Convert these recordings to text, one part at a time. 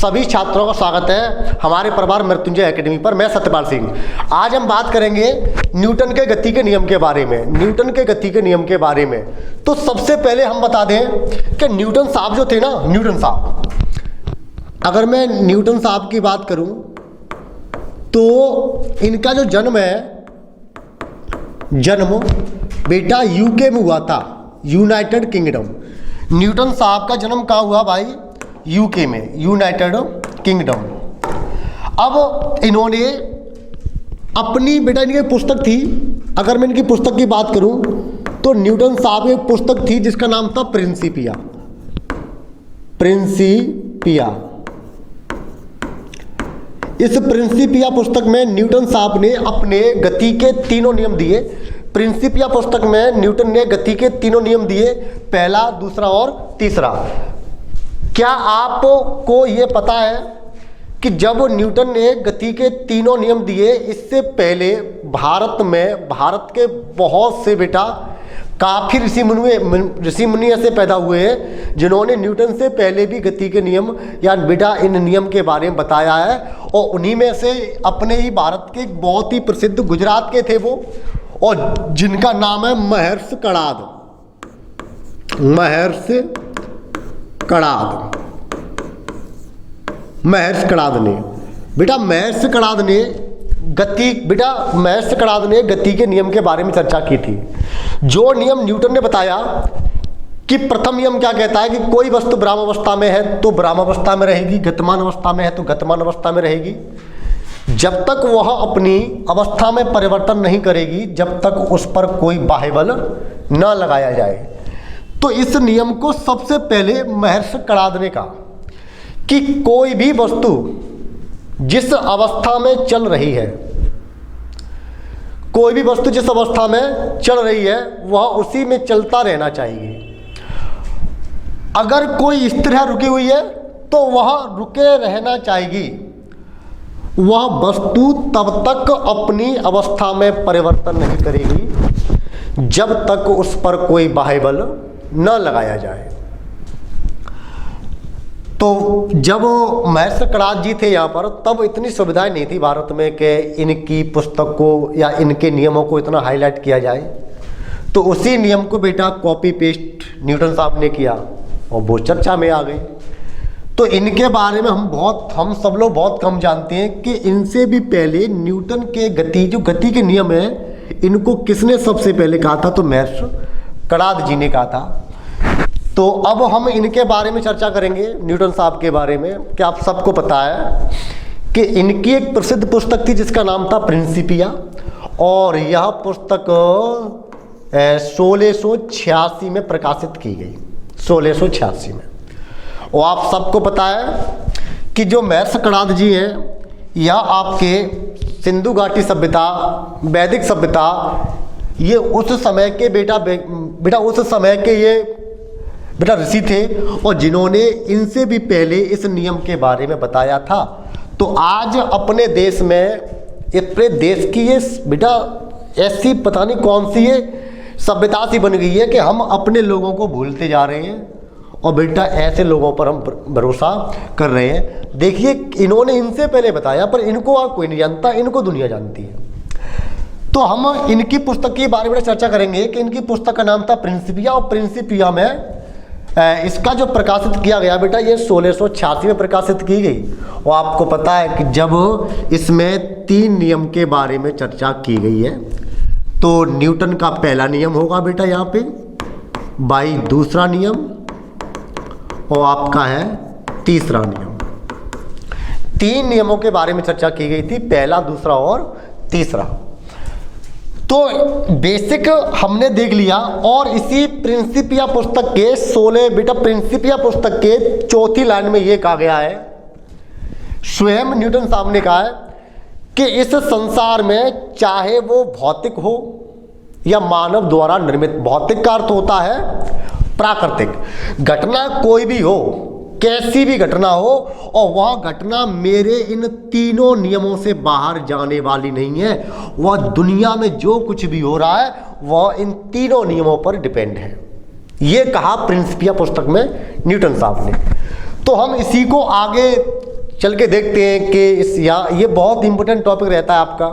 सभी छात्रों का स्वागत है हमारे परिवार मृत्युंजय एकेडमी पर। मैं सत्यपाल सिंह। आज हम बात करेंगे न्यूटन के गति के नियम के बारे में। न्यूटन के गति के नियम के बारे में तो सबसे पहले हम बता दें कि न्यूटन साहब जो थे ना, न्यूटन साहब, अगर मैं न्यूटन साहब की बात करूं तो इनका जो जन्म है, जन्म बेटा यूके में हुआ था, यूनाइटेड किंगडम। न्यूटन साहब का जन्म कहाँ हुआ भाई? यूके में, यूनाइटेड किंगडम। अब इन्होंने अपनी, बेटा इनकी पुस्तक थी, अगर मैं इनकी पुस्तक की बात करूं तो न्यूटन साहब की पुस्तक थी जिसका नाम था प्रिंसिपिया। प्रिंसिपिया। इस प्रिंसिपिया पुस्तक में न्यूटन साहब ने अपने गति के तीनों नियम दिए। प्रिंसिपिया पुस्तक में न्यूटन ने गति के तीनों नियम दिए, पहला, दूसरा और तीसरा। क्या आपको ये पता है कि जब न्यूटन ने गति के तीनों नियम दिए, इससे पहले भारत के बहुत से बेटा काफ़ी ऋषि मुनि ऐसे पैदा हुए हैं जिन्होंने न्यूटन से पहले भी गति के नियम या बेटा इन नियम के बारे में बताया है। और उन्हीं में से अपने ही भारत के एक बहुत ही प्रसिद्ध गुजरात के थे वो, और जिनका नाम है महर्षि कणाद। महर्षि कणाद। महर्षि कणाद ने, बेटा महर्षि कणाद ने महर्षि कणाद ने गति के नियम के बारे में चर्चा की थी। जो नियम न्यूटन ने बताया कि प्रथम नियम क्या कहता है कि कोई वस्तु ब्रह्मावस्था में है तो ब्रह्मावस्था में रहेगी, गतिमान अवस्था में है तो गतिमान अवस्था में रहेगी। जब तक वह अपनी अवस्था में परिवर्तन नहीं करेगी, जब तक उस पर कोई बाह्य बल न लगाया जाए। तो इस नियम को सबसे पहले महर्षि कणाद ने कहा कि कोई भी वस्तु जिस अवस्था में चल रही है, कोई भी वस्तु जिस अवस्था में चल रही है वह उसी में चलता रहना चाहिए। अगर कोई इस तरह रुकी हुई है तो वह रुके रहना चाहिए। वह वस्तु तब तक अपनी अवस्था में परिवर्तन नहीं करेगी जब तक उस पर कोई बाह्य बल न लगाया जाए। तो जब महर्षि कणाद जी थे यहाँ पर, तब इतनी सुविधाएं नहीं थी भारत में कि इनकी पुस्तक को या इनके नियमों को इतना हाईलाइट किया जाए। तो उसी नियम को बेटा कॉपी पेस्ट न्यूटन साहब ने किया और वो चर्चा में आ गई। तो इनके बारे में हम सब लोग बहुत कम जानते हैं कि इनसे भी पहले न्यूटन के गति के नियम है, इनको किसने सबसे पहले कहा था? तो महर्षि कणाद जी ने कहा था। तो अब हम इनके बारे में चर्चा करेंगे, न्यूटन साहब के बारे में। क्या आप सबको पता है कि इनकी एक प्रसिद्ध पुस्तक थी जिसका नाम था प्रिंसिपिया, और यह पुस्तक 1686 में प्रकाशित की गई, 1686 में। और आप सबको पता है कि जो महर्षि कणाद जी हैं, यह आपके सिंधु घाटी सभ्यता, वैदिक सभ्यता, ये उस समय के बेटा उस समय के ये बेटा ऋषि थे, और जिन्होंने इनसे भी पहले इस नियम के बारे में बताया था। तो आज अपने देश में, अपने देश की ये बेटा ऐसी पता नहीं कौन सी ये सभ्यता सी बन गई है कि हम अपने लोगों को भूलते जा रहे हैं, और बेटा ऐसे लोगों पर हम भरोसा कर रहे हैं। देखिए, इन्होंने इनसे पहले बताया, पर इनको और कोई नहीं जानता, इनको दुनिया जानती है। तो हम इनकी पुस्तक के बारे में चर्चा करेंगे कि इनकी पुस्तक का नाम था प्रिंसिपिया, और प्रिंसिपिया में इसका जो प्रकाशित किया गया बेटा, ये 1686 में प्रकाशित की गई। और आपको पता है कि जब इसमें 3 नियम के बारे में चर्चा की गई है, तो न्यूटन का पहला नियम होगा बेटा यहाँ पे, बाई दूसरा नियम, और आपका है तीसरा नियम। 3 नियमों के बारे में चर्चा की गई थी, पहला, दूसरा और तीसरा। तो बेसिक हमने देख लिया। और इसी प्रिंसिपिया पुस्तक के प्रिंसिपिया पुस्तक के 4थी लाइन में ये कहा गया है, स्वयं न्यूटन साहब ने कहा है कि इस संसार में चाहे वो भौतिक हो या मानव द्वारा निर्मित, भौतिक का अर्थ होता है प्राकृतिक घटना, कोई भी हो, कैसी भी घटना हो, और वह घटना मेरे इन तीनों नियमों से बाहर जाने वाली नहीं है। वह दुनिया में जो कुछ भी हो रहा है वह इन तीनों नियमों पर डिपेंड है। ये कहा प्रिंसिपिया पुस्तक में न्यूटन साहब ने। तो हम इसी को आगे चल के देखते हैं कि इस यहाँ ये बहुत इंपॉर्टेंट टॉपिक रहता है आपका,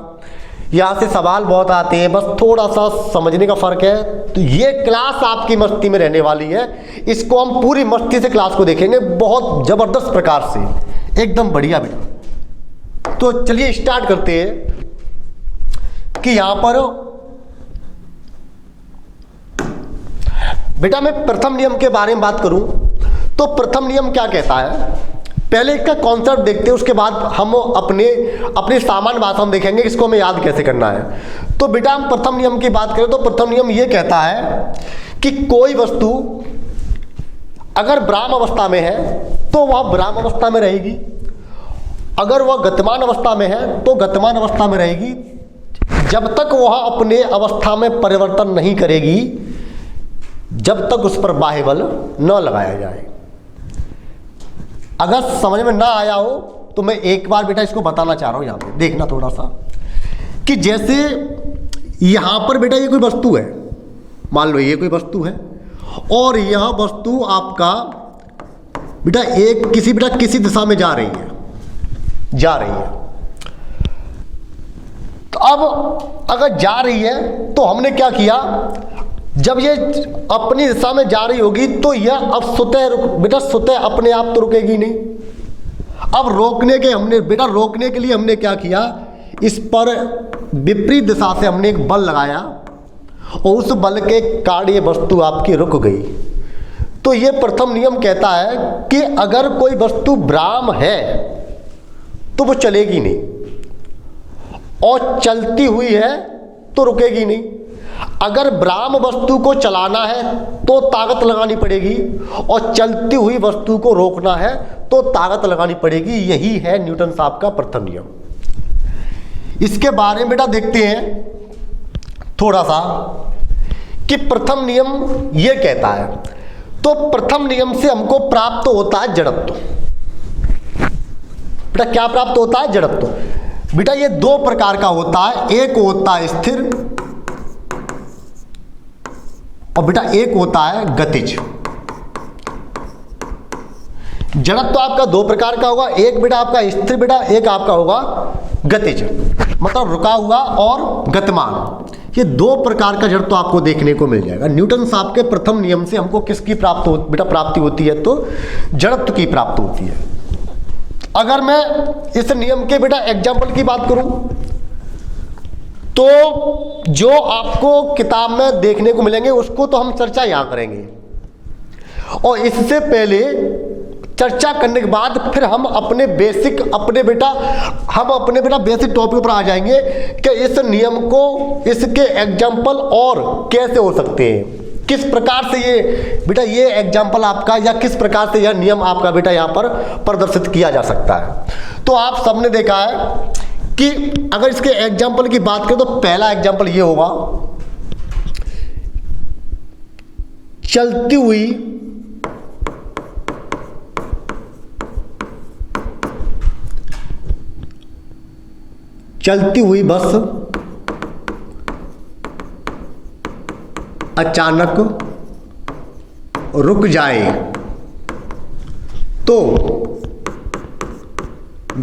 यहाँ से सवाल बहुत आते हैं, बस थोड़ा सा समझने का फ़र्क है। तो ये क्लास आपकी मस्ती में रहने वाली है, इसको हम पूरी मस्ती से क्लास को देखेंगे, बहुत ज़बरदस्त प्रकार से, एकदम बढ़िया बेटा। तो चलिए स्टार्ट करते हैं कि यहाँ पर बेटा मैं प्रथम नियम के बारे में बात करूं तो प्रथम नियम क्या कहता है, पहले इसका कॉन्सेप्ट देखते हैं, उसके बाद हम अपने सामान्य भाषा में देखेंगे इसको हमें याद कैसे करना है। तो बेटा हम प्रथम नियम की बात करें तो प्रथम नियम ये कहता है कि कोई वस्तु अगर ब्राह्म अवस्था में है तो वह ब्राह्म अवस्था में रहेगी, अगर वह गतिमान अवस्था में है तो गतिमान अवस्था में रहेगी, जब तक वह अपने अवस्था में परिवर्तन नहीं करेगी, जब तक उस पर बाह्य बल न लगाया जाए। अगर समझ में ना आया हो तो मैं एक बार बेटा इसको बताना चाह रहा हूं, यहां पे देखना थोड़ा सा, कि जैसे यहां पर बेटा ये कोई वस्तु है, मान लो ये कोई वस्तु है और यह वस्तु आपका बेटा किसी दिशा में जा रही है। तो अब अगर जा रही है तो हमने क्या किया, जब ये अपनी दिशा में जा रही होगी तो यह अब स्वतः अपने आप तो रुकेगी नहीं। अब रोकने के लिए हमने क्या किया, इस पर विपरीत दिशा से हमने एक बल लगाया और उस बल के कारण ये वस्तु आपकी रुक गई। तो ये प्रथम नियम कहता है कि अगर कोई वस्तु ब्राह्म है तो वो चलेगी नहीं और चलती हुई है तो रुकेगी नहीं। अगर ब्राह्म वस्तु को चलाना है तो ताकत लगानी पड़ेगी और चलती हुई वस्तु को रोकना है तो ताकत लगानी पड़ेगी। यही है न्यूटन साहब का प्रथम नियम। इसके बारे में बेटा देखते हैं थोड़ा सा कि प्रथम नियम ये कहता है। तो प्रथम नियम से हमको प्राप्त होता है जड़त्व। बेटा क्या प्राप्त होता है? जड़त्व। बेटा ये दो प्रकार का होता है, एक होता है स्थिर और बेटा एक होता है गतिज। जड़त्व आपका दो प्रकार का होगा, एक बेटा आपका स्थिर बेटा, एक आपका होगा गतिज, मतलब रुका हुआ और गतिमान। ये दो प्रकार का जड़त्व आपको देखने को मिल जाएगा। न्यूटन साहब के प्रथम नियम से हमको किसकी प्राप्ति होती है? तो जड़त्व की प्राप्ति होती है। अगर मैं इस नियम के बेटा एग्जाम्पल की बात करूं तो जो आपको किताब में देखने को मिलेंगे उसको तो हम चर्चा यहां करेंगे, और इससे पहले चर्चा करने के बाद फिर हम अपने बेसिक बेसिक टॉपिक पर आ जाएंगे कि इस नियम को, इसके एग्जाम्पल और कैसे हो सकते हैं, किस प्रकार से ये एग्जाम्पल आपका या किस प्रकार से यह नियम आपका बेटा यहां पर प्रदर्शित किया जा सकता है। तो आप सबने देखा है कि अगर इसके एग्जाम्पल की बात करें तो पहला एग्जाम्पल ये होगा, चलती हुई बस अचानक रुक जाए तो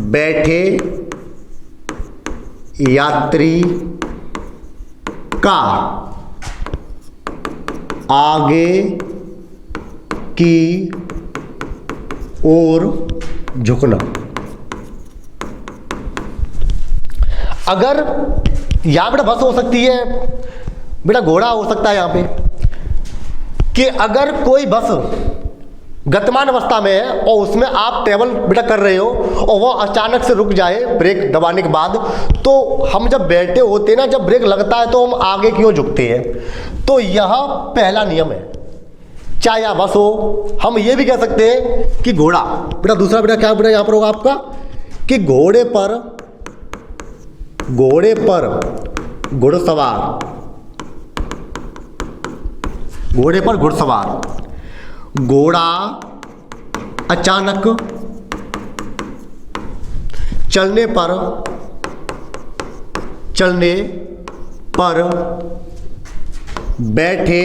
बैठे यात्री का आगे की ओर झुकना। अगर यहां बेटा बस हो सकती है, बेटा घोड़ा हो सकता है यहां पे, कि अगर कोई बस गतिमान अवस्था में है और उसमें आप ट्रेवल बेटा कर रहे हो और वह अचानक से रुक जाए ब्रेक दबाने के बाद, तो हम जब बैठे होते हैं ना, जब ब्रेक लगता है तो हम आगे की ओर झुकते हैं। तो यह पहला नियम है, चाहे या बस हो। हम ये भी कह सकते हैं कि घोड़ा, बेटा दूसरा बेटा क्या बेटा यहां पर होगा आपका, कि घोड़े पर घुड़सवार, घोड़ा अचानक चलने पर बैठे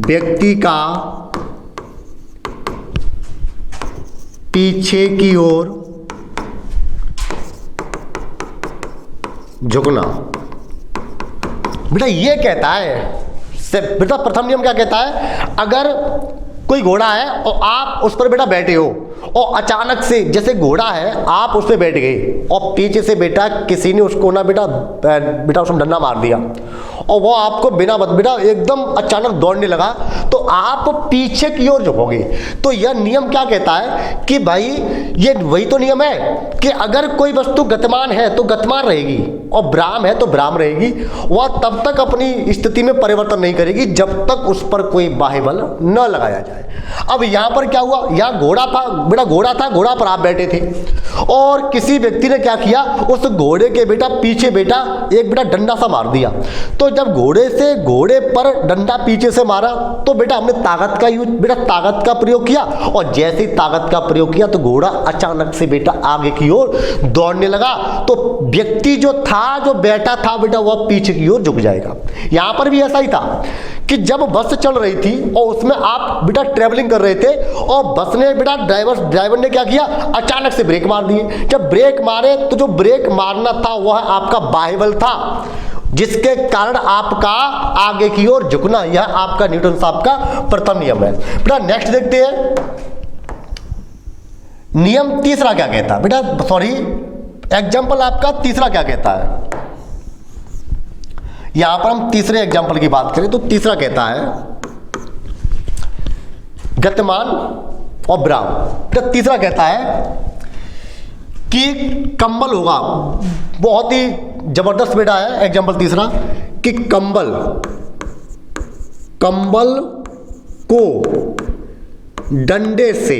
व्यक्ति का पीछे की ओर झुकना। बेटा ये कहता है, बेटा प्रथम नियम क्या कहता है, अगर कोई घोड़ा है और आप उस पर बेटा बैठे हो और अचानक से, जैसे घोड़ा है आप उस पर बैठ गए और पीछे से बेटा किसी ने उसको ना बेटा उसमें डंडा मार दिया और वो आपको बिना बेटा एकदम अचानक दौड़ने लगा, तो आप पीछे की ओर झुकोगे। तो यह नियम क्या कहता है कि भाई ये वही तो नियम है कि अगर कोई वस्तु गतिमान है तो गतिमान रहेगी और भ्राम है तो भ्राम रहेगी, वह तब तक अपनी स्थिति में परिवर्तन नहीं करेगी जब तक उस पर कोई बाह्य बल न लगाया जाए। अब यहां पर क्या हुआ, यहां घोड़ा था बेटा, घोड़ा पर आप बैठे थे और किसी व्यक्ति ने क्या किया, उस घोड़े के बेटा पीछे बेटा एक बेटा डंडा सा मार दिया। तो जब घोड़े पर डंडा पीछे से मारा तो बेटा हमने ताकत का प्रयोग किया और जैसे ही ताकत का प्रयोग किया तो घोड़ा अचानक से बेटा आगे की ओर दौड़ने लगा। तो व्यक्ति जो बैठा था बेटा वह पीछे की ओर झुक जाएगा। यहां पर भी ऐसा ही था कि जब बस चल रही थी और उसमें आप बेटा ट्रेवलिंग कर रहे थे और बस ने बेटा ड्राइवर ने क्या किया, अचानक से ब्रेक मार दिए। जब ब्रेक मारे तो जो ब्रेक मारना था वह आपका बाह्य बल था, जिसके कारण आपका आगे की ओर झुकना, यह आपका न्यूटन साहब का प्रथम नियम है। बेटा नेक्स्ट देखते हैं, नियम तीसरा क्या कहता है बेटा, एग्जाम्पल आपका तीसरा क्या कहता है। यहां पर हम तीसरे एग्जाम्पल की बात करें तो तीसरा कहता है गतिमान और भ्राम। बेटा तीसरा कहता है कि कंबल होगा, बहुत ही जबरदस्त बेटा है एग्जाम्पल तीसरा, कि कंबल को डंडे से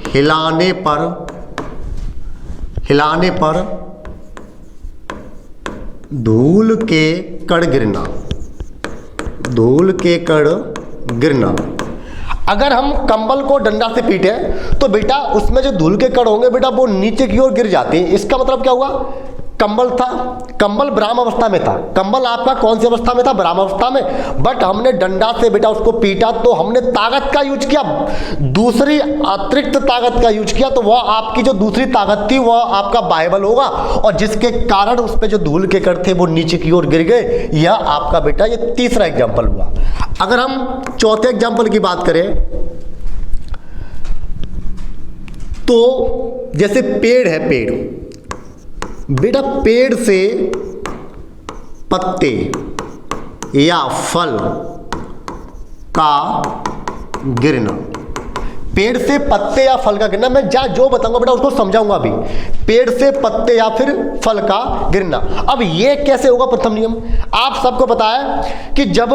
हिलाने पर धूल के कण गिरना। अगर हम कंबल को डंडा से पीटे तो बेटा उसमें जो धूल के कण होंगे बेटा वो नीचे की ओर गिर जाते हैं। इसका मतलब क्या हुआ, कंबल भ्राम अवस्था में था। कंबल आपका कौन सी अवस्था में था, भ्राम अवस्था में। बट हमने डंडा से बेटा उसको पीटा तो हमने ताकत का यूज किया, दूसरी अतिरिक्त ताकत का यूज किया, तो वह आपकी जो दूसरी ताकत थी वह आपका बाह्य बल होगा और जिसके कारण उस पर जो धूल के कण थे वो नीचे की ओर गिर गए। यह आपका बेटा ये तीसरा एग्जाम्पल हुआ। अगर हम चौथे एग्जाम्पल की बात करें तो जैसे पेड़ है, बेटा पेड़ से पत्ते या फल का गिरना। पेड़ से पत्ते या फल का गिरना, मैं जो बताऊंगा बेटा उसको समझाऊंगा अभी। पेड़ से पत्ते या फिर फल का गिरना। अब ये कैसे होगा, प्रथम नियम आप सबको पता है कि जब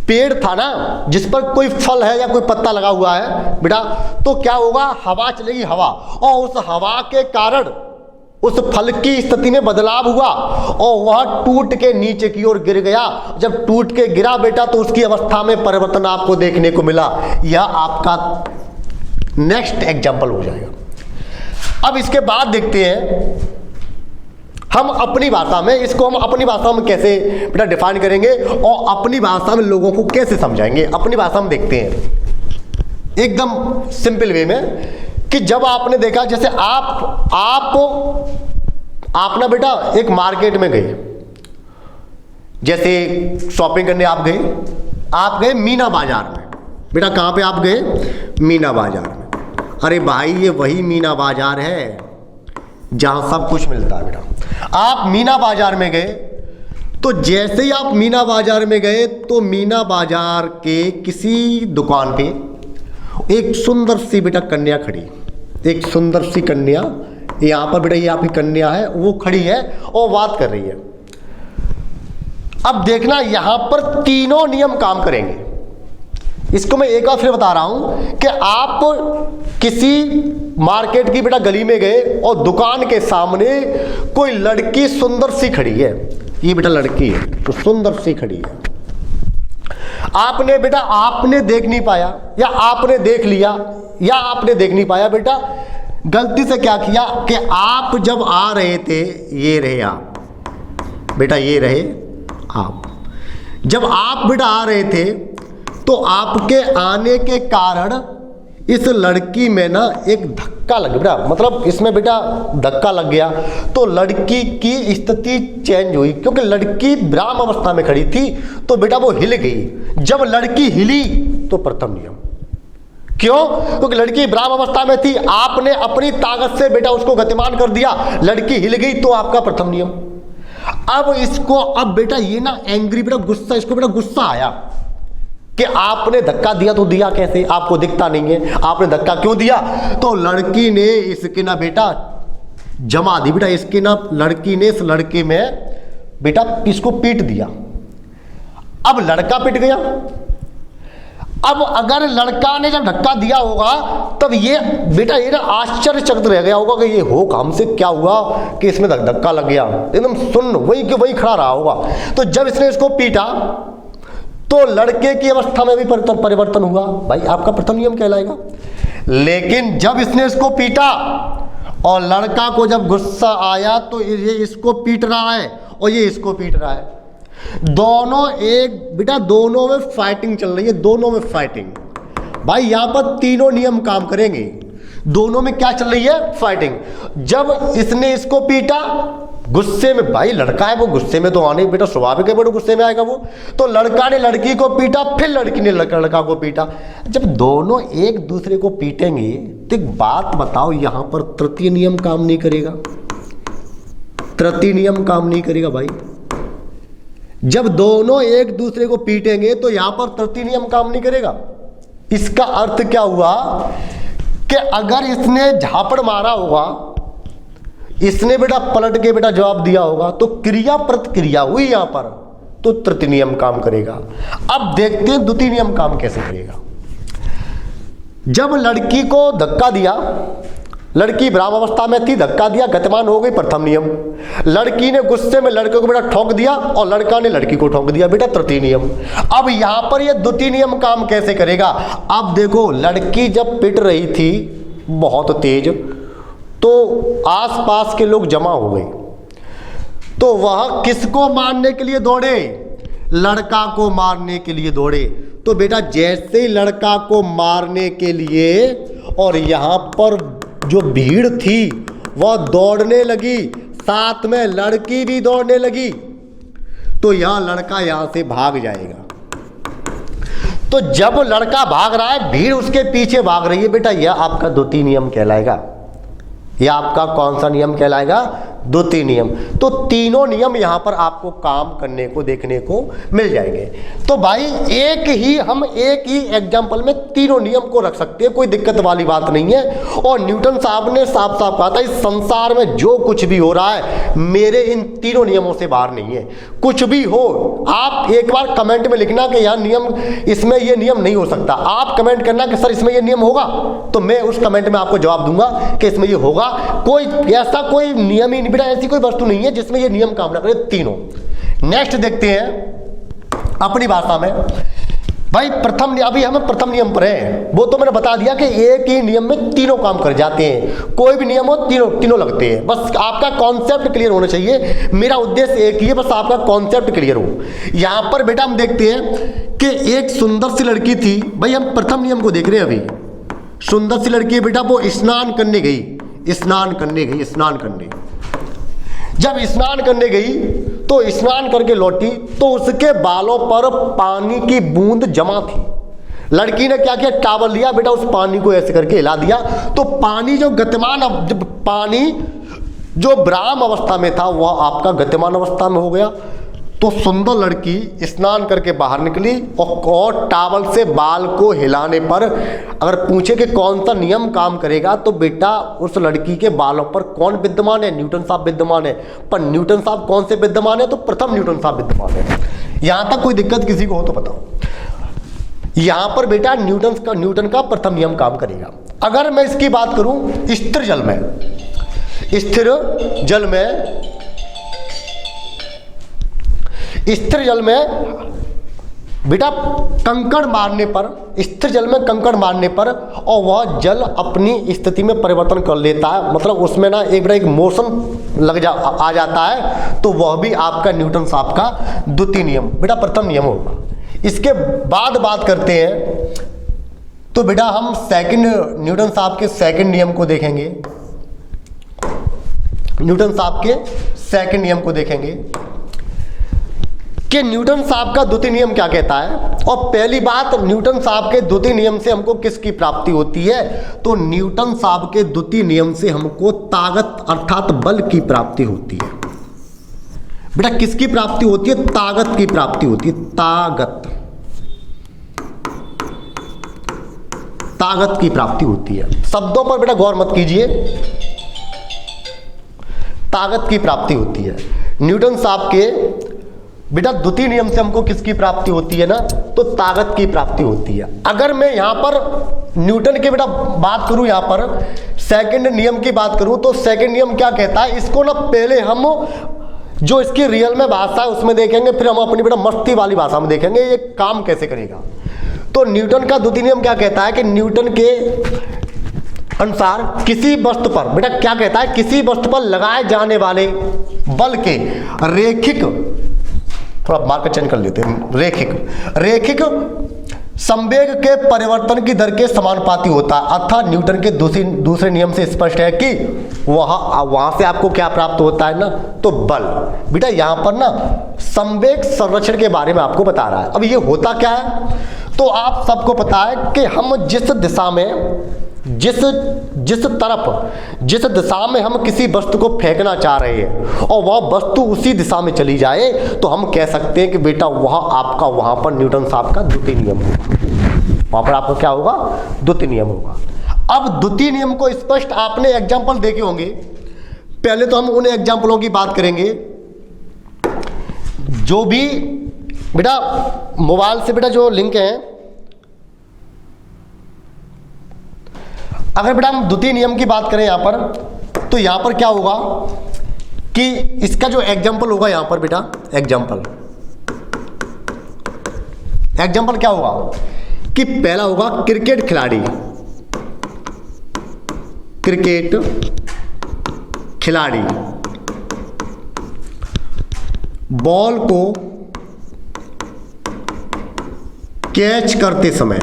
पेड़ था ना जिस पर कोई फल है या कोई पत्ता लगा हुआ है बेटा, तो क्या होगा, हवा चलेगी, हवा, और उस हवा के कारण उस फल की स्थिति में बदलाव हुआ और वह टूट के नीचे की ओर गिर गया। जब टूट के गिरा बेटा तो उसकी अवस्था में परिवर्तन आपको देखने को मिला। यह आपका नेक्स्ट एग्जाम्पल हो जाएगा। अब इसके बाद देखते हैं हम अपनी भाषा में, इसको हम अपनी भाषा में कैसे बेटा डिफाइन करेंगे और अपनी भाषा में लोगों को कैसे समझाएंगे। अपनी भाषा में देखते हैं एकदम सिंपल वे में कि जब आपने देखा, जैसे आप ना बेटा एक मार्केट में गए, जैसे शॉपिंग करने आप गए मीना बाजार में। बेटा कहाँ पे आप गए, मीना बाजार में। अरे भाई ये वही मीना बाजार है जहाँ सब कुछ मिलता है। बेटा आप मीना बाजार में गए तो जैसे ही आप मीना बाजार में गए तो मीना बाजार के किसी दुकान पे एक सुंदर सी बेटा कन्या खड़ी, एक सुंदर सी कन्या, यहाँ पर बेटा ये आपकी कन्या है, वो खड़ी है और बात कर रही है। अब देखना यहाँ पर तीनों नियम काम करेंगे। इसको मैं एक बार फिर बता रहा हूं कि आप किसी मार्केट की बेटा गली में गए और दुकान के सामने कोई लड़की सुंदर सी खड़ी है, ये बेटा लड़की है तो सुंदर सी खड़ी है। आपने बेटा आपने देख नहीं पाया या आपने देख लिया या आपने देख नहीं पाया बेटा, गलती से क्या किया कि आप जब आ रहे थे, ये रहे आप बेटा, ये रहे आप, जब आप बेटा आ रहे थे तो आपके आने के कारण इस लड़की में ना एक धक्का लग गया, मतलब इसमें बेटा धक्का लग गया, तो लड़की की स्थिति चेंज हुई, क्योंकि लड़की विराम अवस्था में खड़ी थी तो बेटा वो हिल गई। जब लड़की हिली तो प्रथम नियम, क्यों? क्योंकि लड़की विराम अवस्था में थी, आपने अपनी ताकत से बेटा उसको गतिमान कर दिया, लड़की हिल गई तो आपका प्रथम नियम। अब इसको, अब बेटा ये ना एंग्री, बेटा गुस्सा, इसको बेटा गुस्सा आया कि आपने धक्का दिया, तो दिया कैसे, आपको दिखता नहीं है, आपने धक्का क्यों दिया? तो लड़की ने इसके ना बेटा जमा दी, बेटा इसकी ना लड़की ने इस लड़के में बेटा इसको पीट दिया। अब लड़का पिट गया। अब अगर लड़का ने जब धक्का दिया होगा तब ये बेटा ये ना आश्चर्यचकित रह गया होगा कि ये हो हमसे क्या हुआ कि इसमें धक्का लग गया, एकदम सुन्न वही के वही खड़ा रहा होगा। तो जब इसने इसको पीटा तो लड़के की अवस्था में भी परिवर्तन हुआ, भाई आपका प्रथम नियम कहलाएगा। लेकिन जब इसने इसको पीटा और लड़का को जब गुस्सा आया तो ये इसको पीट रहा है और ये इसको पीट रहा है, दोनों एक बेटा दोनों में फाइटिंग चल रही है, दोनों में फाइटिंग। भाई यहां पर तीनों नियम काम करेंगे, दोनों में क्या चल रही है? फाइटिंग। जब इसने इसको पीटा गुस्से में, भाई लड़का है वो गुस्से में तो आने बेटा स्वाभाविक है, बेटा गुस्से में आएगा वो, तो लड़का ने लड़की को पीटा, फिर लड़की ने लड़का को पीटा। जब दोनों एक दूसरे को पीटेंगे तो एक बात बताओ, यहां पर तृतीय नियम काम नहीं करेगा? तृतीय नियम काम नहीं करेगा भाई। जब दोनों एक दूसरे को पीटेंगे तो यहां पर तृतीय नियम काम नहीं करेगा। इसका अर्थ क्या हुआ कि अगर इसने झापड़ मारा होगा, इसने बेटा पलट के बेटा जवाब दिया होगा, तो क्रिया प्रतिक्रिया हुई यहां पर, तो तृतीय नियम काम करेगा। अब देखते हैं द्वितीय नियम काम कैसे करेगा। जब लड़की को धक्का दिया, लड़की विराम अवस्था में थी, धक्का दिया, गतिमान हो गई, प्रथम नियम। लड़की ने गुस्से में लड़के को बेटा ठोक दिया और लड़का ने लड़की को ठोक दिया, बेटा तृतीय नियम। अब यहां पर ये द्वितीय नियम काम कैसे करेगा? अब देखो, लड़की जब पिट रही थी बहुत तेज, तो आसपास के लोग जमा हो गए, तो वह किसको मारने के लिए दौड़े? लड़का को मारने के लिए दौड़े। तो बेटा जैसे ही लड़का को मारने के लिए, और यहां पर जो भीड़ थी वह दौड़ने लगी, साथ में लड़की भी दौड़ने लगी, तो यह लड़का यहां से भाग जाएगा। तो जब लड़का भाग रहा है, भीड़ उसके पीछे भाग रही है, बेटा यह आपका द्वितीय नियम कहलाएगा। यह आपका कौन सा नियम कहलाएगा? द्वितीय नियम। तो तीनों नियम यहां पर आपको काम करने को देखने को मिल जाएंगे। तो भाई हम एक ही एग्जाम्पल में तीनों नियम को रख सकते हैं, कोई दिक्कत वाली बात नहीं है। और न्यूटन साहब ने साफ साफ कहा था, इस संसार में जो कुछ भी हो रहा है मेरे इन तीनों नियमों से बाहर नहीं है। कुछ भी हो, आप एक बार कमेंट में लिखना कि यहाँ नियम, इसमें यह नियम नहीं हो सकता। आप कमेंट करना कि सर इसमें यह नियम होगा, तो मैं उस कमेंट में आपको जवाब दूंगा कि इसमें यह होगा। कोई ऐसा कोई नियम ही नहीं, ऐसी कोई वस्तु नहीं है जिसमें ये नियम काम ना करे, तीनों। नेक्स्ट देखते हैं अपनी भाषा में। भाई प्रथम, अभी हम प्रथम नियम पर हैं, वो तो मैंने बता दिया कि एक ही नियम में तीनों काम कर जाते हैं। कोई भी नियम हो तीनों लगते हैं, बस आपका कॉन्सेप्ट क्लियर होना चाहिए। मेरा उद्देश्य एक ही है, बस आपका कॉन्सेप्ट क्लियर हो। यहां पर बेटा हम देखते हैं कि एक सुंदर सी लड़की थी। भाई हम प्रथम नियम को देख रहे हैं। अभी सुंदर सी लड़की बेटा वो स्नान करने गई। जब स्नान करने गई तो स्नान करके लौटी तो उसके बालों पर पानी की बूंद जमा थी। लड़की ने क्या किया, टॉवल लिया बेटा, उस पानी को ऐसे करके हिला दिया, तो पानी जो गतिमान, पानी जो विराम अवस्था में था वह आपका गतिमान अवस्था में हो गया। तो सुंदर लड़की स्नान करके बाहर निकली और टॉवल से बाल को हिलाने पर अगर पूछे कि कौन सा नियम काम करेगा, तो बेटा उस लड़की के बालों पर कौन विद्यमान है? न्यूटन साहब विद्यमान है। पर न्यूटन साहब कौन से विद्यमान है? तो प्रथम न्यूटन साहब विद्यमान है। यहां तक कोई दिक्कत किसी को हो तो बताओ। यहां पर बेटा न्यूटन का प्रथम नियम काम करेगा। अगर मैं इसकी बात करूं स्थिर जल में बेटा कंकड़ मारने पर, स्थिर जल में कंकड़ मारने पर, और वह जल अपनी स्थिति में परिवर्तन कर लेता है, मतलब उसमें ना एक मोशन आ जाता है, तो वह भी आपका न्यूटन साहब का द्वितीय नियम बेटा प्रथम नियम होगा। इसके बाद बात करते हैं, तो बेटा हम न्यूटन साहब के सेकंड नियम को देखेंगे। न्यूटन साहब के सेकंड नियम को देखेंगे कि न्यूटन साहब का द्वितीय नियम क्या कहता है। और पहली बात, न्यूटन साहब के द्वितीय नियम से हमको किसकी प्राप्ति होती है, तो न्यूटन साहब के द्वितीय नियम से हमको ताकत अर्थात बल की प्राप्ति होती है। बेटा किसकी प्राप्ति होती है, ताकत की प्राप्ति होती है। ताकत की प्राप्ति होती है। शब्दों पर बेटा गौर मत कीजिए, ताकत की प्राप्ति होती है। न्यूटन साहब के बेटा द्वितीय नियम से हमको किसकी प्राप्ति होती है ना, तो ताकत की प्राप्ति होती है। अगर मैं यहां पर न्यूटन की बेटा बात करूं, यहां पर सेकंड नियम की बात करूं, तो सेकंड नियम क्या कहता है, इसको ना पहले हम जो इसकी रियल में भाषा है उसमें देखेंगे, फिर हम अपनी बेटा मस्ती वाली भाषा में देखेंगे ये काम कैसे करेगा। तो न्यूटन का द्वितीय नियम क्या कहता है कि न्यूटन के अनुसार किसी वस्तु पर, बेटा क्या कहता है, किसी वस्तु पर लगाए जाने वाले बल के रेखिक, थोड़ा मार्कर चेंज कर लेते हैं, रेखिक संवेग के परिवर्तन की दर के समानुपाती होता है। अर्थात न्यूटन के दूसरे नियम से स्पष्ट है कि वहां से आपको क्या प्राप्त होता है ना, तो बल। बेटा यहां पर ना संवेग संरक्षण के बारे में आपको बता रहा है। अब ये होता क्या है, तो आप सबको पता है कि हम जिस दिशा में जिस दिशा में हम किसी वस्तु को फेंकना चाह रहे हैं और वह वस्तु उसी दिशा में चली जाए, तो हम कह सकते हैं कि बेटा वहां पर न्यूटन साहब का द्वितीय नियम होगा। वहां पर आपको क्या होगा, द्वितीय नियम होगा। अब द्वितीय नियम को स्पष्ट आपने एग्जाम्पल देखे होंगे। पहले तो हम उन एग्जाम्पलों की बात करेंगे जो भी बेटा मोबाइल से बेटा जो लिंक है, अगर बेटा हम द्वितीय नियम की बात करें यहां पर, तो यहां पर क्या होगा कि इसका जो एग्जाम्पल होगा यहां पर बेटा एग्जाम्पल क्या होगा कि पहला होगा क्रिकेट खिलाड़ी बॉल को कैच करते समय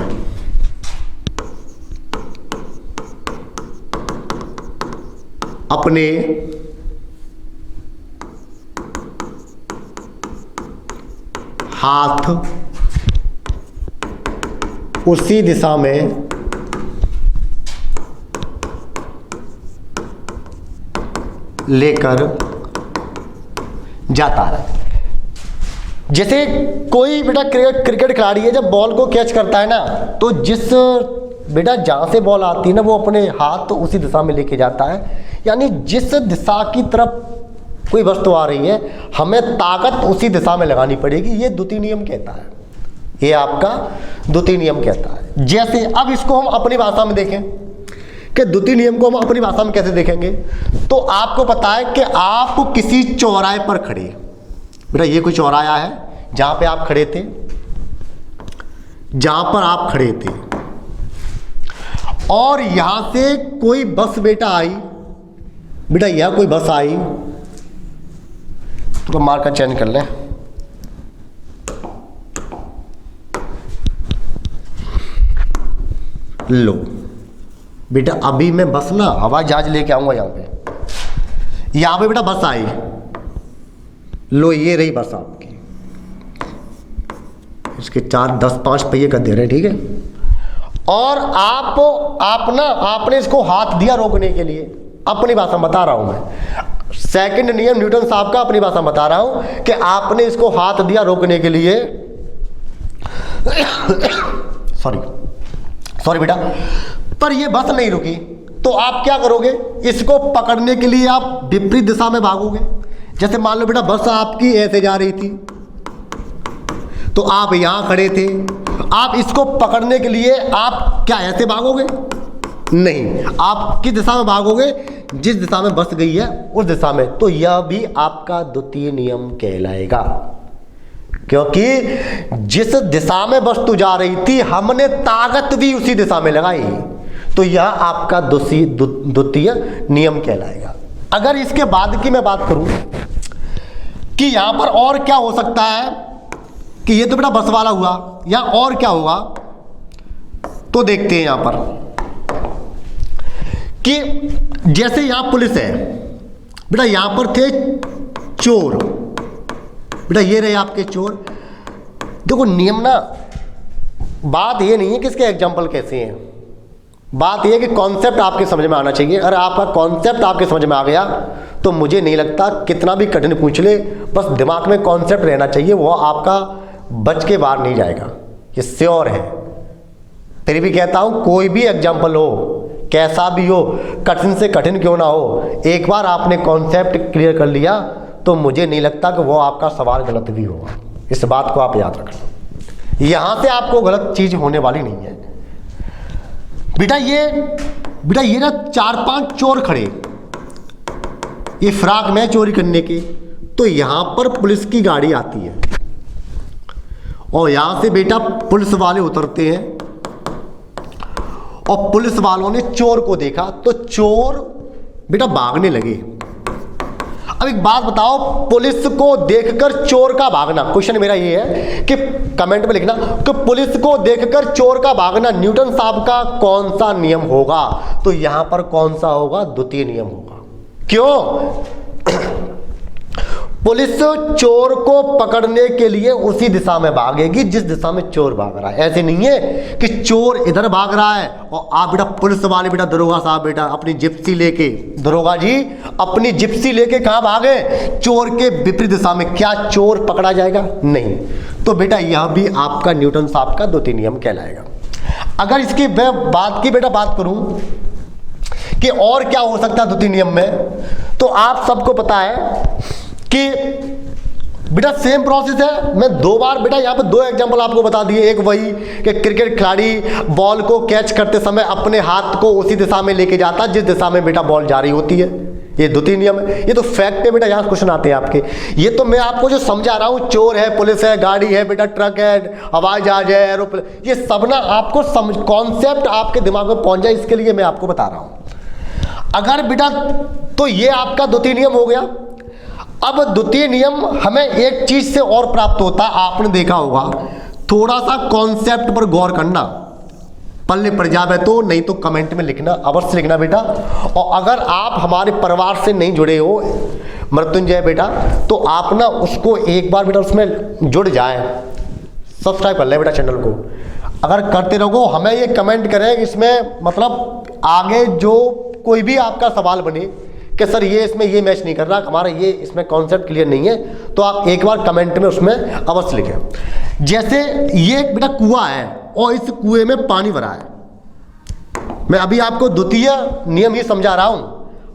अपने हाथ उसी दिशा में लेकर जाता है। जैसे कोई बेटा क्रिकेट खिलाड़ी है, जब बॉल को कैच करता है ना, तो जिस बेटा जहां से बॉल आती है ना, वो अपने हाथ तो उसी दिशा में लेके जाता है। यानी जिस दिशा की तरफ कोई वस्तु आ रही है, हमें ताकत उसी दिशा में लगानी पड़ेगी। ये द्वितीय नियम कहता है, ये आपका द्वितीय नियम कहता है। जैसे अब इसको हम अपनी भाषा में देखें कि द्वितीय नियम को हम अपनी भाषा में कैसे देखेंगे, तो आपको पता है कि आप किसी चौराहे पर खड़े, बेटा ये कोई चौराहा है जहां पे आप खड़े थे, जहां पर आप खड़े थे, और यहां से कोई बस बेटा आई, बेटा यह कोई बस आई, तो मार्कर चेंज कर लें। लो बेटा अभी मैं बस ना हवाई जहाज लेके आऊंगा यहां पे बेटा बस आई, लो ये रही बस आपकी, इसके 5 पहिए कर दे रहे हैं, ठीक है। और आपने इसको हाथ दिया रोकने के लिए, अपनी भाषा बता रहा हूं मैं, सेकंड नियम न्यूटन साहब का अपनी भाषा बता रहा हूं कि आपने इसको हाथ दिया रोकने के लिए सॉरी बेटा, पर ये बस नहीं रुकी, तो आप क्या करोगे, इसको पकड़ने के लिए आप विपरीत दिशा में भागोगे। जैसे मान लो बेटा बस आपकी ऐसे जा रही थी, तो आप यहां खड़े थे, आप इसको पकड़ने के लिए आप क्या ऐसे भागोगे, नहीं, आप किस दिशा में भागोगे, जिस दिशा में बस गई है उस दिशा में। तो यह भी आपका द्वितीय नियम कहलाएगा, क्योंकि जिस दिशा में वस्तु जा रही थी हमने ताकत भी उसी दिशा में लगाई, तो यह आपका द्वितीय नियम कहलाएगा। अगर इसके बाद की मैं बात करूं कि यहां पर और क्या हो सकता है, कि ये तो बेटा बस वाला हुआ, या और क्या होगा, तो देखते हैं यहां पर कि जैसे यहां पुलिस है बेटा, यहां पर थे चोर बेटा, ये रहे आपके चोर। देखो नियम ना, बात ये नहीं है कि इसके एग्जाम्पल कैसे हैं, बात ये है कि कॉन्सेप्ट आपके समझ में आना चाहिए। अगर आपका कॉन्सेप्ट आपके समझ में आ गया तो मुझे नहीं लगता कितना भी कठिन पूछ ले, बस दिमाग में कॉन्सेप्ट रहना चाहिए, वो आपका बच के बाहर नहीं जाएगा, ये श्योर है। फिर भी कहता हूं कोई भी एग्जाम्पल हो, कैसा भी हो, कठिन से कठिन क्यों ना हो, एक बार आपने कॉन्सेप्ट क्लियर कर लिया तो मुझे नहीं लगता कि वो आपका सवाल गलत भी होगा। इस बात को आप याद रखना, यहां से आपको गलत चीज होने वाली नहीं है। बेटा ये ना 4-5 चोर खड़े, ये फ्राक में चोरी करने की, तो यहां पर पुलिस की गाड़ी आती है और यहां से बेटा पुलिस वाले उतरते हैं और पुलिस वालों ने चोर को देखा तो चोर बेटा भागने लगे। अब एक बात बताओ, पुलिस को देखकर चोर का भागना, क्वेश्चन मेरा ये है कि कमेंट में लिखना कि पुलिस को देखकर चोर का भागना न्यूटन साहब का कौन सा नियम होगा, तो यहां पर कौन सा होगा, द्वितीय नियम होगा। क्यों? पुलिस चोर को पकड़ने के लिए उसी दिशा में भागेगी जिस दिशा में चोर भाग रहा है। ऐसे नहीं है कि चोर इधर भाग रहा है और आप बेटा पुलिस वाले बेटा दरोगा साहब बेटा अपनी जिप्सी लेके, दरोगा जी अपनी जिप्सी लेके कहां भागे, चोर के विपरीत दिशा में, क्या चोर पकड़ा जाएगा? नहीं। तो बेटा यह भी आपका न्यूटन साहब का द्वितीय नियम कहलाएगा। अगर इसकी बात की बेटा बात करूं कि और क्या हो सकता है द्वितीय नियम में, तो आप सबको पता है कि बेटा सेम प्रोसेस है। मैं 2 बार बेटा यहाँ पे 2 एग्जांपल आपको बता दिए। एक वही कि क्रिकेट खिलाड़ी बॉल को कैच करते समय अपने हाथ को उसी दिशा में लेके जाता जिस दिशा में बेटा बॉल जा रही होती है, ये द्वितीय नियम है। ये तो फैक्ट है बेटा, यहाँ क्वेश्चन आते हैं आपके। ये तो मैं आपको जो समझा रहा हूँ, चोर है, पुलिस है, गाड़ी है बेटा, ट्रक है, हवाई जहाज है, एरोप्लेन, ये सब ना आपको कॉन्सेप्ट आपके दिमाग में पहुंच जाए, इसके लिए मैं आपको बता रहा हूँ। अगर बेटा तो ये आपका द्वितीय नियम हो गया। अब द्वितीय नियम हमें एक चीज से और प्राप्त होता, आपने देखा होगा, थोड़ा सा कॉन्सेप्ट पर गौर करना, पल्ले पड़ जावे तो, नहीं तो कमेंट में लिखना, अवश्य लिखना बेटा। और अगर आप हमारे परिवार से नहीं जुड़े हो मृत्युंजय बेटा, तो आप ना उसको एक बार बेटा उसमें जुड़ जाए, सब्सक्राइब कर ले बेटा चैनल को। अगर करते रहो, हमें ये कमेंट करें इसमें, मतलब आगे जो कोई भी आपका सवाल बने कि सर ये इसमें ये मैच नहीं कर रहा, हमारा ये इसमें कॉन्सेप्ट क्लियर नहीं है, तो आप एक बार कमेंट में उसमें अवश्य लिखें। जैसे ये एक बेटा कुआं है और इस कुएं में पानी भरा है। मैं अभी आपको द्वितीय नियम ही समझा रहा हूं,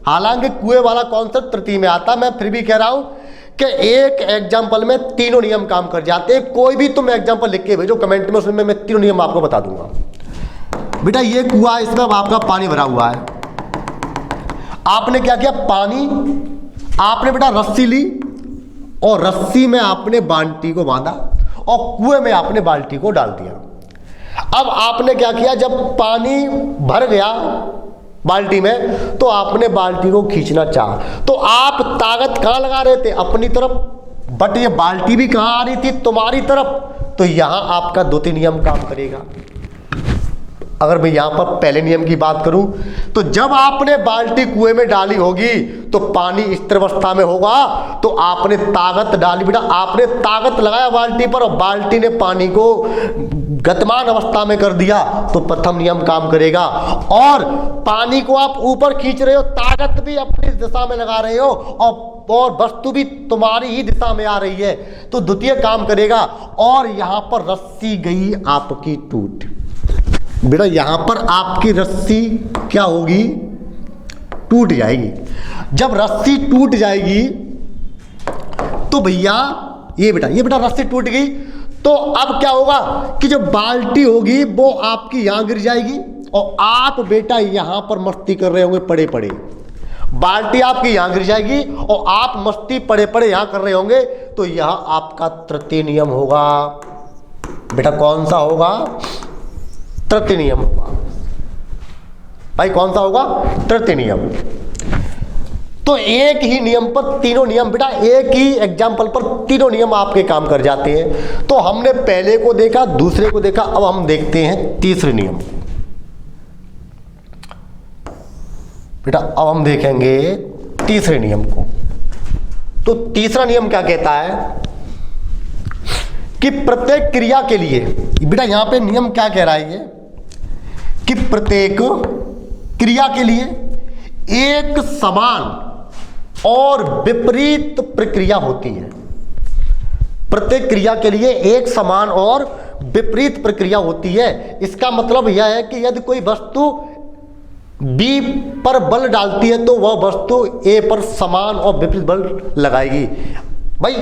हालांकि कुएं वाला कॉन्सेप्ट तृतीय में आता, मैं फिर भी कह रहा हूं कि एक एग्जाम्पल में तीनों नियम काम कर जाते हैं। कोई भी तुम एग्जाम्पल लिख के भेजो कमेंट में, उसमें मैं तीनों नियम आपको बता दूंगा। बेटा ये कुआं, इसमें आपका पानी भरा हुआ है। आपने क्या किया, पानी आपने बेटा रस्सी ली और रस्सी में आपने बाल्टी को बांधा और कुएं में आपने बाल्टी को डाल दिया। अब आपने क्या किया, जब पानी भर गया बाल्टी में तो आपने बाल्टी को खींचना चाहा, तो आप ताकत कहां लगा रहे थे, अपनी तरफ, बट ये बाल्टी भी कहां आ रही थी, तुम्हारी तरफ। तो यहां आपका द्वितीय नियम काम करेगा। अगर मैं यहां पर पहले नियम की बात करूं तो जब आपने बाल्टी कुएं में डाली होगी तो पानी स्थिर अवस्था में होगा, तो आपने ताकत डाली बेटा, आपने ताकत लगाया बाल्टी पर और बाल्टी ने पानी को गतिमान अवस्था में कर दिया, तो प्रथम नियम काम करेगा। और पानी को आप ऊपर खींच रहे हो, ताकत भी अपनी दिशा में लगा रहे हो और वस्तु भी तुम्हारी ही दिशा में आ रही है, तो द्वितीय काम करेगा। और यहां पर रस्सी गई आपकी टूट, बेटा यहां पर आपकी रस्सी क्या होगी, टूट जाएगी। जब रस्सी टूट जाएगी तो भैया ये बेटा रस्सी टूट गई, तो अब क्या होगा कि जो बाल्टी होगी वो आपकी यहां गिर जाएगी और आप बेटा यहां पर मस्ती कर रहे होंगे पड़े पड़े, बाल्टी आपकी यहां गिर जाएगी और आप मस्ती पड़े पड़े यहां कर रहे होंगे, तो यह आपका तृतीय नियम होगा। बेटा कौन सा होगा, तृतीय नियम होगा भाई, कौन सा होगा, तृतीय नियम। तो एक ही नियम पर तीनों नियम बेटा, एक ही एग्जाम्पल पर तीनों नियम आपके काम कर जाते हैं। तो हमने पहले को देखा, दूसरे को देखा, अब हम देखते हैं तीसरे नियम को। बेटा अब हम देखेंगे तीसरे नियम को। तो तीसरा नियम क्या कहता है कि प्रत्येक क्रिया के लिए, बेटा यहां पे नियम क्या कह रहा है ये, कि प्रत्येक क्रिया के लिए एक समान और विपरीत प्रक्रिया होती है। प्रत्येक क्रिया के लिए एक समान और विपरीत प्रक्रिया होती है। इसका मतलब यह है कि यदि कोई वस्तु B पर बल डालती है तो वह वस्तु A पर समान और विपरीत बल लगाएगी। भाई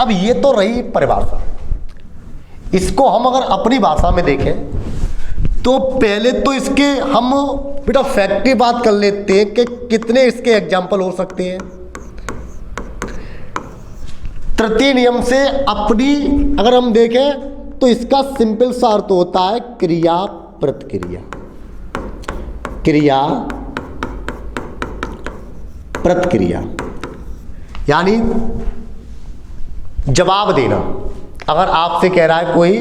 अब ये तो रही परिभाषा, इसको हम अगर अपनी भाषा में देखें तो पहले तो इसके हम बेटा फैक्ट की बात कर लेते हैं कि कितने इसके एग्जाम्पल हो सकते हैं। तृतीय नियम से अपनी अगर हम देखें तो इसका सिंपल सा अर्थ होता है क्रिया प्रतिक्रिया, क्रिया प्रतिक्रिया, यानी जवाब देना। अगर आपसे कह रहा है कोई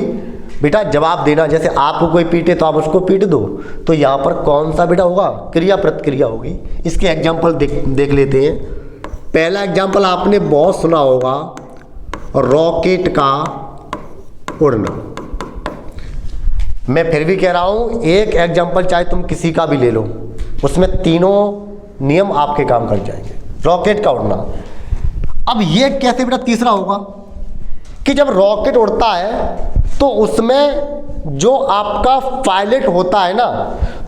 बेटा जवाब देना, जैसे आपको कोई पीटे तो आप उसको पीट दो, तो यहां पर कौन सा बेटा होगा, क्रिया प्रतिक्रिया होगी। इसके एग्जाम्पल देख लेते हैं। पहला एग्जाम्पल आपने बहुत सुना होगा, रॉकेट का उड़ना। मैं फिर भी कह रहा हूं एक एग्जाम्पल चाहे तुम किसी का भी ले लो, उसमें तीनों नियम आपके काम कर जाएंगे। रॉकेट का उड़ना, अब ये कैसे बेटा तीसरा होगा कि जब रॉकेट उड़ता है तो उसमें जो आपका पायलट होता है ना,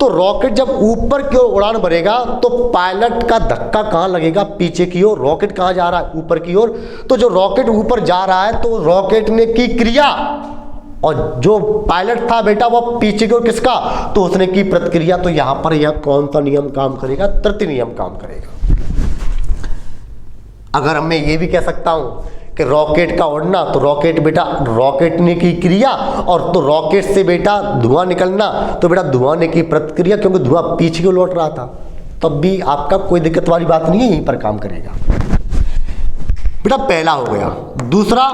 तो रॉकेट जब ऊपर की ओर उड़ान भरेगा तो पायलट का धक्का कहाँ लगेगा, पीछे की ओर। रॉकेट कहाँ जा रहा है, ऊपर की ओर। तो जो रॉकेट ऊपर जा रहा है तो रॉकेट ने की क्रिया, और जो पायलट था बेटा वो पीछे की ओर किसका, तो उसने की प्रतिक्रिया। तो यहां पर यह कौन सा नियम काम करेगा, तृतीय नियम काम करेगा। अगर मैं ये भी कह सकता हूं कि रॉकेट का उड़ना, तो रॉकेट बेटा रॉकेट ने की क्रिया, और तो रॉकेट से बेटा धुआं निकलना, तो बेटा धुआं ने की प्रतिक्रिया, क्योंकि धुआं पीछे को लौट रहा था। तब भी आपका कोई दिक्कत वाली बात नहीं है, यहीं पर काम करेगा। बेटा पहला हो गया। दूसरा,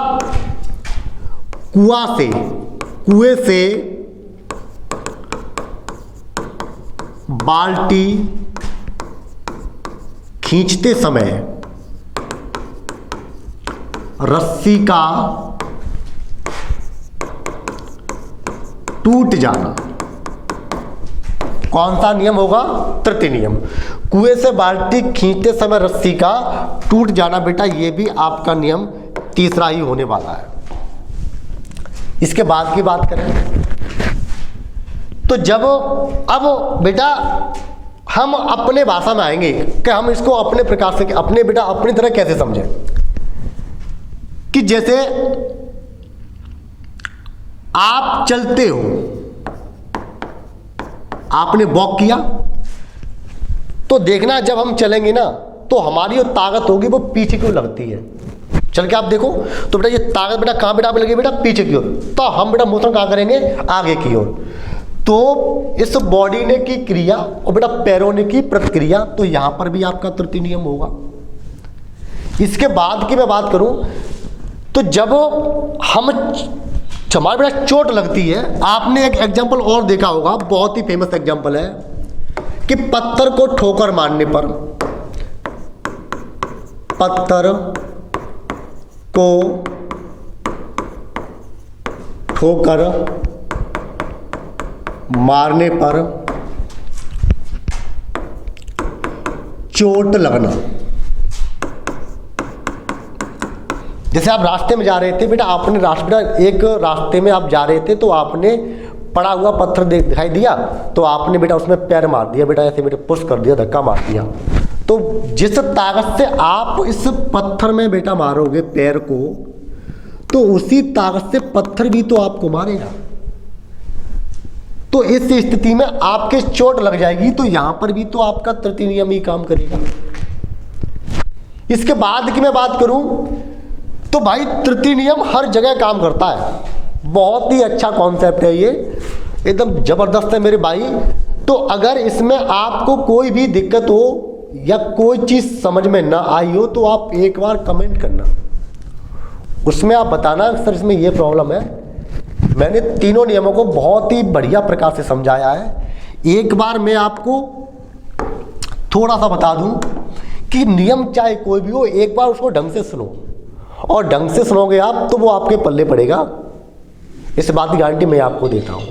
कुएं से बाल्टी खींचते समय रस्सी का टूट जाना, कौन सा नियम होगा, तृतीय नियम। कुएं से बाल्टी खींचते समय रस्सी का टूट जाना, बेटा ये भी आपका नियम तीसरा ही होने वाला है। इसके बाद की बात करें तो जब अब बेटा हम अपने भाषा में आएंगे कि हम इसको अपने प्रकार से अपने बेटा अपनी तरह कैसे समझें, कि जैसे आप चलते हो, आपने वॉक किया, तो देखना जब हम चलेंगे ना तो हमारी जो ताकत होगी वो पीछे क्यों लगती है। चल के आप देखो तो बेटा ये ताकत बेटा कहां बेटा लगी, बेटा पीछे की ओर। तो हम बेटा मोशन कहां करेंगे, आगे की ओर। तो इस बॉडी ने की क्रिया और बेटा पैरों ने की प्रतिक्रिया, तो यहां पर भी आपका तृतीय नियम होगा। इसके बाद की मैं बात करूं तो जब हम हमारे बेटा चोट लगती है, आपने एक एग्जाम्पल और देखा होगा, बहुत ही फेमस एग्जाम्पल है कि पत्थर को ठोकर मारने पर, पत्थर को ठोकर मारने पर चोट लगना। जैसे आप रास्ते में जा रहे थे बेटा, आपने एक रास्ते में आप जा रहे थे तो आपने पड़ा हुआ पत्थर दिखाई दिया, तो आपने बेटा उसमें पैर मार दिया, बेटा ऐसे बेटा पुश कर दिया, धक्का मार दिया। तो जिस ताकत से आप इस पत्थर में बेटा मारोगे पैर को, तो उसी ताकत से पत्थर भी तो आपको मारेगा। तो इस स्थिति में आपके चोट लग जाएगी, तो यहां पर भी तो आपका तृतीय नियम ही काम करेगा। इसके बाद की मैं बात करूं तो भाई तृतीय नियम हर जगह काम करता है। बहुत ही अच्छा कॉन्सेप्ट है ये, एकदम जबरदस्त है मेरे भाई। तो अगर इसमें आपको कोई भी दिक्कत हो या कोई चीज़ समझ में ना आई हो तो आप एक बार कमेंट करना, उसमें आप बताना सर इसमें ये प्रॉब्लम है। मैंने तीनों नियमों को बहुत ही बढ़िया प्रकार से समझाया है। एक बार मैं आपको थोड़ा सा बता दूं कि नियम चाहे कोई भी हो, एक बार उसको ढंग से सुनो, और ढंग से सुनोगे आप तो वो आपके पल्ले पड़ेगा, इस बात की गारंटी मैं आपको देता हूं।